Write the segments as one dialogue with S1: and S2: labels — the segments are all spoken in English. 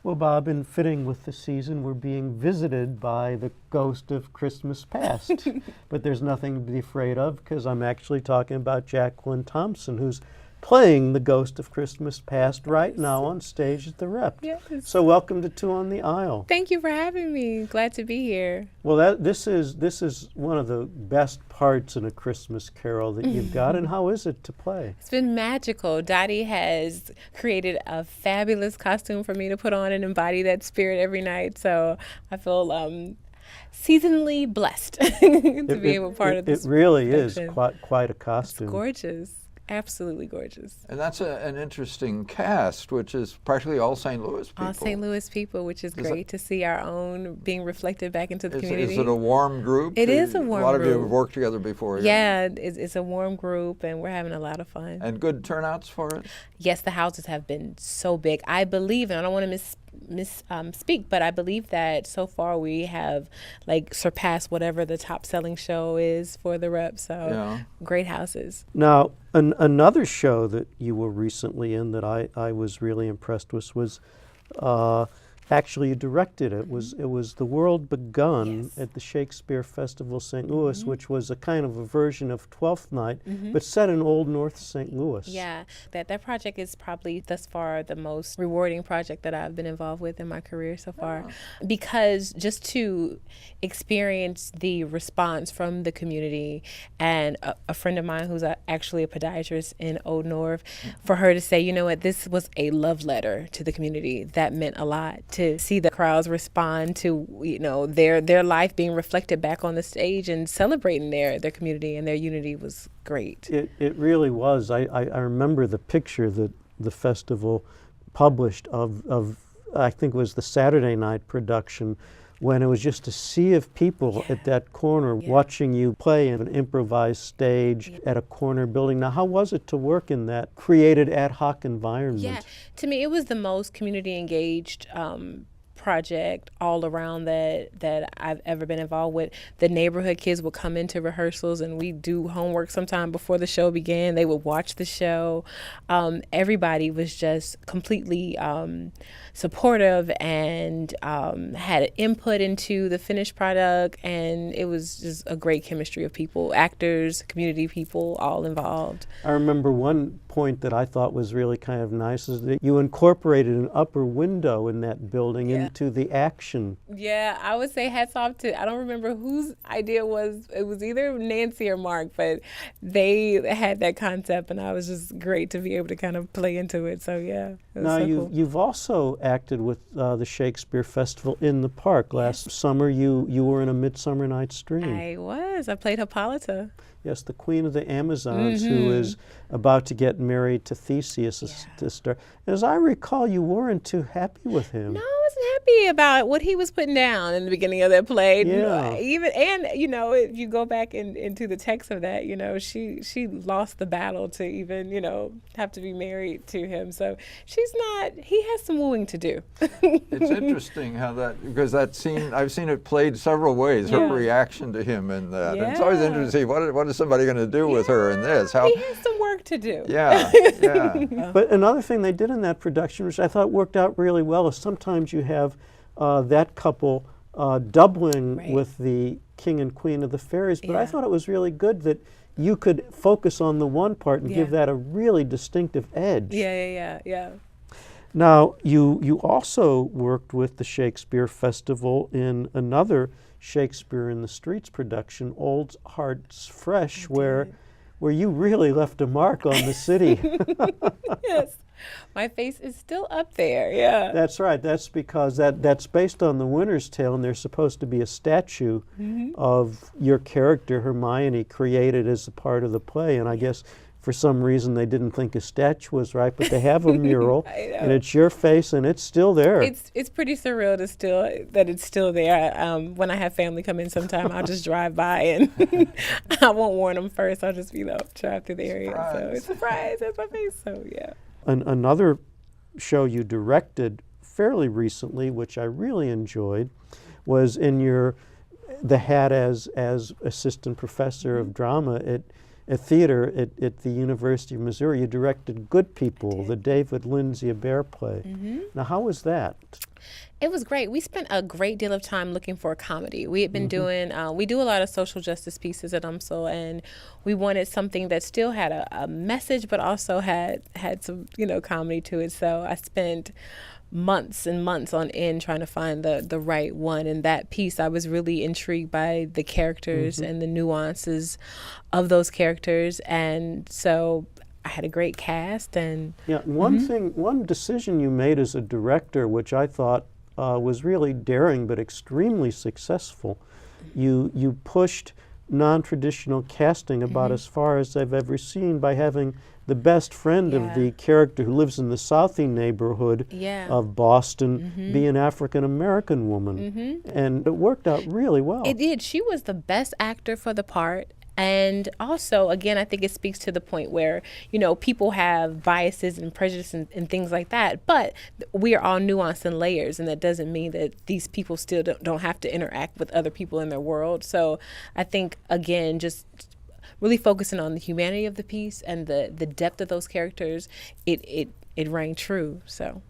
S1: Well, Bob, in fitting with the season, we're being visited by the ghost of Christmas past. But there's nothing to be afraid of because I'm actually talking about Jacqueline Thompson, who's playing the ghost of Christmas past right now on stage at the Rep.
S2: Yes.
S1: So welcome to Two on the Aisle.
S2: Thank you for having me. Glad to be here.
S1: Well, this is one of the best parts in A Christmas Carol that you've got. And how is it to play?
S2: It's been magical. Dottie has created a fabulous costume for me to put on and embody that spirit every night. So I feel seasonally blessed to be able to be part of this.
S1: It really
S2: production.
S1: is quite a costume.
S2: It's gorgeous. Absolutely gorgeous.
S3: And that's an interesting cast, which is practically all St. Louis people.
S2: All St. Louis people, which is great to see our own being reflected back into the community.
S3: Is it a warm group?
S2: It is a warm group.
S3: A lot of you have worked together before.
S2: Yeah, it's a warm group, and we're having a lot of fun.
S3: And good turnouts for it?
S2: Yes, the houses have been so big. I believe, and I don't want to misspeak, but I believe that so far we have surpassed whatever the top selling show is for the Rep. So yeah. Great houses.
S1: Now, another show that you were recently in that I was really impressed with was actually you directed it. It was The World Begun at the Shakespeare Festival St. Louis, which was a kind of a version of Twelfth Night, but set in Old North St. Louis.
S2: Yeah, that project is probably thus far the most rewarding project that I've been involved with in my career so far, because just to experience the response from the community and a friend of mine who's actually a podiatrist in Old North, for her to say, you know what, this was a love letter to the community, that meant a lot. To see the crowds respond to, their life being reflected back on the stage and celebrating their community and their unity was great.
S1: It really was. I remember the picture that the festival published of I think it was the Saturday night production, when it was just a sea of people at that corner watching you play in an improvised stage at a corner building. Now, how was it to work in that created ad hoc environment?
S2: Yeah, to me, it was the most community engaged project all around that I've ever been involved with. The neighborhood kids would come into rehearsals and we do homework sometime before the show began. They would watch the show. Everybody was just completely supportive and had input into the finished product, and it was just a great chemistry of people, actors, community people, all involved.
S1: I remember one point that I thought was really kind of nice is that you incorporated an upper window in that building into the action.
S2: Yeah, I would say hats off to, I don't remember whose idea it was either Nancy or Mark, but they had that concept and I was just great to be able to kind of play into it. So yeah, it was
S1: now
S2: so cool.
S1: You've also acted with the Shakespeare Festival in the Park. Last summer you were in A Midsummer Night's Dream.
S2: I was. I played Hippolyta.
S1: Yes, the Queen of the Amazons, who is about to get married to Theseus' sister. As I recall, you weren't too happy with him.
S2: No, I wasn't happy about what he was putting down in the beginning of that play.
S1: Yeah.
S2: If you go back into the text of that, she lost the battle to even, have to be married to him. So he has some wooing to do.
S3: It's interesting how because that scene, I've seen it played several ways, her reaction to him in that.
S1: Yeah.
S3: And it's always interesting to see what is somebody going to do with her in this.
S2: He has some work to do.
S3: Yeah, yeah.
S1: But another thing they did in that production, which I thought worked out really well, is sometimes you have that couple doubling with the King and Queen of the Fairies. But I thought it was really good that you could focus on the one part and give that a really distinctive edge.
S2: Yeah.
S1: Now, you also worked with the Shakespeare Festival in another Shakespeare in the Streets production, Old Hearts Fresh, where you really left a mark on the city.
S2: Yes. My face is still up there, yeah.
S1: That's right. That's because that's based on The Winter's Tale, and there's supposed to be a statue of your character, Hermione, created as a part of the play. And I guess for some reason they didn't think a statue was right, but they have a mural, and it's your face, and it's still there.
S2: It's pretty surreal that it's still there. When I have family come in sometime, I'll just drive by, and I won't warn them first. I'll just drive through the area. So it's a surprise. That's my face. So yeah.
S1: Another show you directed fairly recently, which I really enjoyed, was in the hat as assistant professor of drama at theater at the University of Missouri. You directed Good People, the David Lindsay Abaire play. Now, how was that?
S2: It was great. We spent a great deal of time looking for a comedy. We had been doing, we do a lot of social justice pieces at UMSL, and we wanted something that still had a message, but also had some, comedy to it. So I spent months and months on end trying to find the right one. And that piece, I was really intrigued by the characters and the nuances of those characters. And so I had a great cast. And
S1: yeah, one decision you made as a director, which I thought was really daring but extremely successful. You pushed non-traditional casting about as far as I've ever seen by having the best friend of the character who lives in the Southie neighborhood of Boston be an African-American woman. And it worked out really well.
S2: It did. She was the best actor for the part. And also, again, I think it speaks to the point where, people have biases and prejudice and things like that, but we are all nuanced and layers, and that doesn't mean that these people still don't have to interact with other people in their world. So I think, again, just really focusing on the humanity of the piece and the depth of those characters, it rang true. So,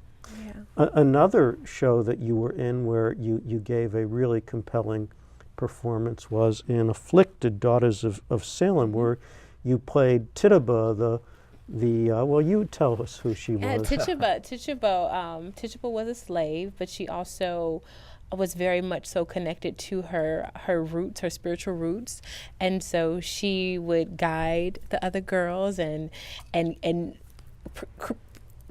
S2: yeah.
S1: Another show that you were in where you gave a really compelling performance was in Afflicted Daughters of Salem, where you played Tituba, well, you tell us who she was.
S2: Tituba was a slave, but she also was very much so connected to her roots, her spiritual roots, and so she would guide the other girls and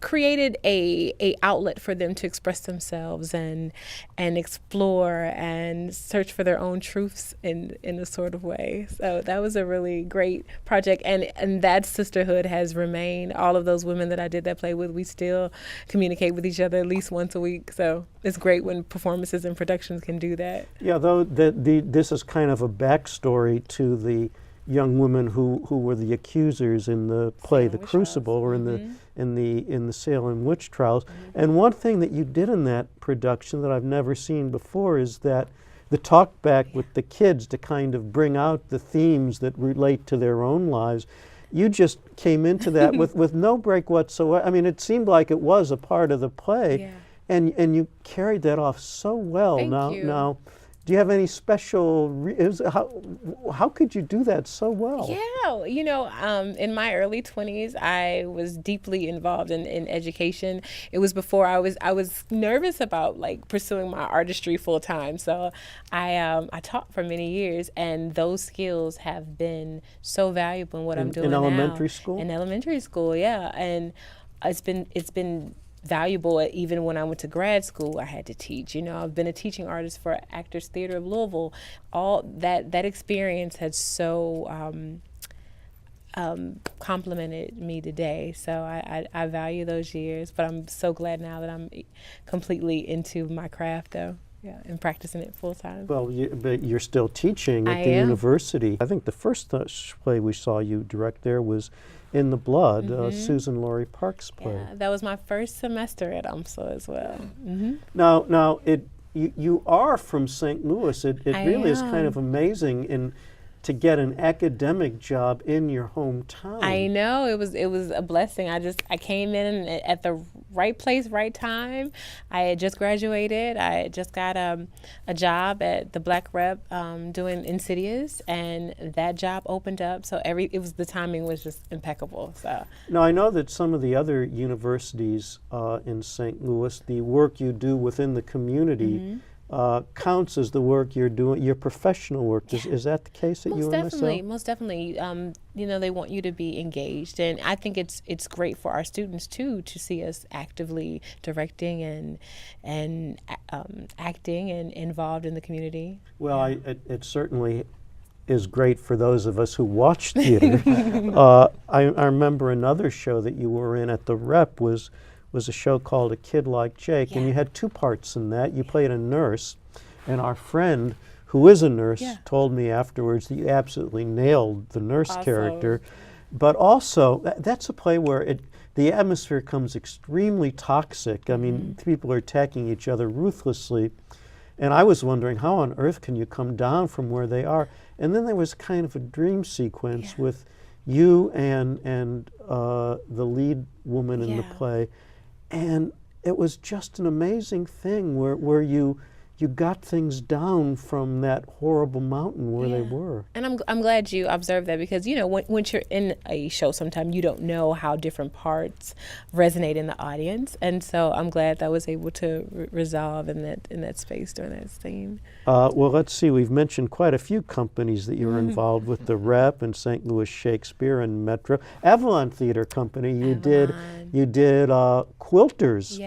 S2: created a outlet for them to express themselves and explore and search for their own truths in a sort of way. So that was a really great project, and that sisterhood has remained. All of those women that I did that play with, we still communicate with each other at least once a week. So it's great when performances and productions can do that.
S1: Yeah, though this is kind of a backstory to the young women who were the accusers in the play The Crucible, or in the Salem witch trials. And one thing that you did in that production that I've never seen before is that the talk back with the kids to kind of bring out the themes that relate to their own lives. You just came into that with no break whatsoever. I mean, it seemed like it was a part of the play, and you carried that off so well.
S2: Thank you.
S1: Now, do you have any special, how could you do that so well?
S2: Yeah, in my early 20s, I was deeply involved in education. It was before I was nervous about pursuing my artistry full time. So I taught for many years, and those skills have been so valuable in what I'm doing
S1: in
S2: now.
S1: Elementary school?
S2: In elementary school, yeah. And it's been valuable. Even when I went to grad school, I had to teach. I've been a teaching artist for Actors Theater of Louisville. All that experience had so complimented me today. So I value those years, but I'm so glad now that I'm completely into my craft, though. Yeah, and practicing it full time.
S1: Well, but you're still teaching at the university. I think the first play we saw you direct there was In the Blood, Susan Laurie Park's play.
S2: Yeah, that was my first semester at UMSL as well.
S1: Now you are from St. Louis. It really is kind of amazing to get an academic job in your hometown.
S2: I know, it was a blessing. I came in at the right place, right time. I had just graduated. I had just got a job at the Black Rep doing Insidious, and that job opened up. So the timing was just impeccable. So
S1: now I know that some of the other universities in St. Louis, the work you do within the community counts as the work you're doing, your professional work. Is that the case at UMSL?
S2: Most definitely. They want you to be engaged, and I think it's great for our students too to see us actively directing and acting and involved in the community.
S1: Well, it certainly is great for those of us who watch theater. I remember another show that you were in at the Rep was a show called A Kid Like Jake, and you had two parts in that. You played a nurse, and our friend, who is a nurse, told me afterwards that you absolutely nailed the nurse character. But also, that's a play where the atmosphere comes extremely toxic. I mean, people are attacking each other ruthlessly. And I was wondering, how on earth can you come down from where they are? And then there was kind of a dream sequence with you and the lead woman in the play. And it was just an amazing thing where you got things down from that horrible mountain where they were.
S2: And I'm glad you observed that, because, you know, when you're in a show, sometimes you don't know how different parts resonate in the audience. And so I'm glad that I was able to resolve in that space during that scene.
S1: Well, let's see. We've mentioned quite a few companies that you were involved with: the Rep and St. Louis Shakespeare and Metro. Avalon Theater Company. You did Quilters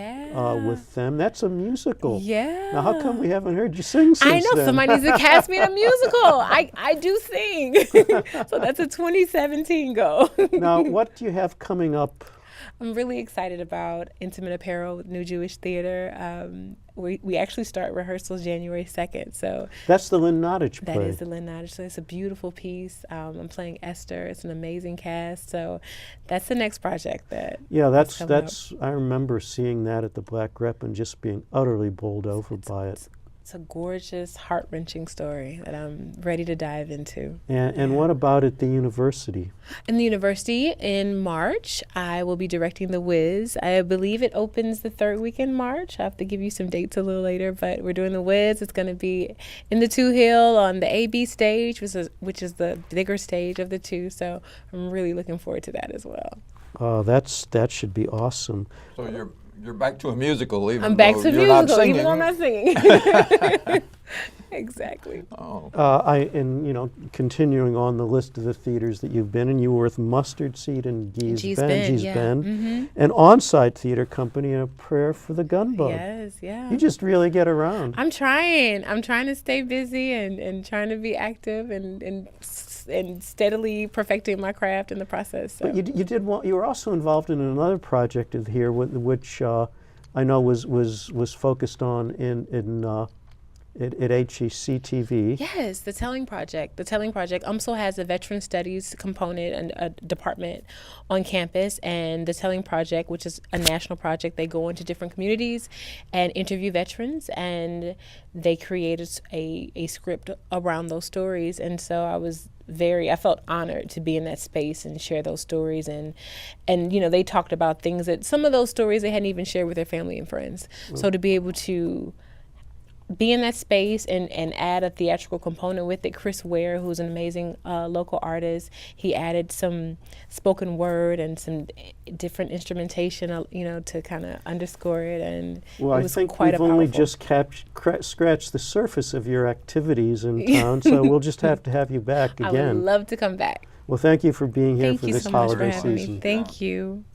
S1: with them. That's a musical.
S2: Yeah.
S1: Now, how come we haven't heard you sing since
S2: I know,
S1: then?
S2: somebody needs to cast me in a musical. I do sing. So that's a 2017 goal.
S1: Now, what do you have coming up?
S2: I'm really excited about Intimate Apparel with New Jewish Theater. We actually start rehearsals January 2nd. So
S1: That's the Lynn Nottage play.
S2: that is the Lynn Nottage. So it's a beautiful piece. I'm playing Esther. It's an amazing cast. So that's the next project that.
S1: Yeah,
S2: coming up.
S1: that's. I remember seeing that at the Black Rep and just being utterly bowled over by it.
S2: It's a gorgeous, heart-wrenching story that I'm ready to dive into.
S1: And what about at the university?
S2: In the university in March, I will be directing The Wiz. I believe it opens the third week in March. I have to give you some dates a little later, but we're doing The Wiz. It's going to be in the Two Hill on the AB stage, which is the bigger stage of the two. So I'm really looking forward to that as well.
S1: That should be awesome.
S3: So you're back to a musical, even
S2: I'm back
S3: though
S2: to
S3: you're not
S2: musical,
S3: singing.
S2: even though I'm not singing. Exactly.
S3: Oh.
S1: Continuing on the list of the theaters that you've been in, you were with Mustard Seed and Gee's Bend, an on-site theater company, and A Prayer for the Gunboat.
S2: Yes, yeah.
S1: You just really get around.
S2: I'm trying to stay busy and trying to be active and steadily perfecting my craft in the process. So.
S1: But you were also involved in another project here, which I know was focused on at HEC-TV.
S2: Yes, the Telling Project. The Telling Project also has a veteran studies component and a department on campus, and the Telling Project, which is a national project, they go into different communities and interview veterans, and they created a script around those stories. And so I felt honored to be in that space and share those stories, and they talked about things that some of those stories they hadn't even shared with their family and friends. So to be able to be in that space and add a theatrical component with it. Chris Ware, who's an amazing local artist, he added some spoken word and some different instrumentation, to kind of underscore it. And
S1: well,
S2: it was
S1: I think
S2: quite
S1: we've only just scratched the surface of your activities in town, so we'll just have to have you back again.
S2: I would love to come back.
S1: Well, thank you for being here
S2: Thank
S1: for
S2: you
S1: this
S2: so much for
S1: holiday
S2: having
S1: season.
S2: me. Thank you.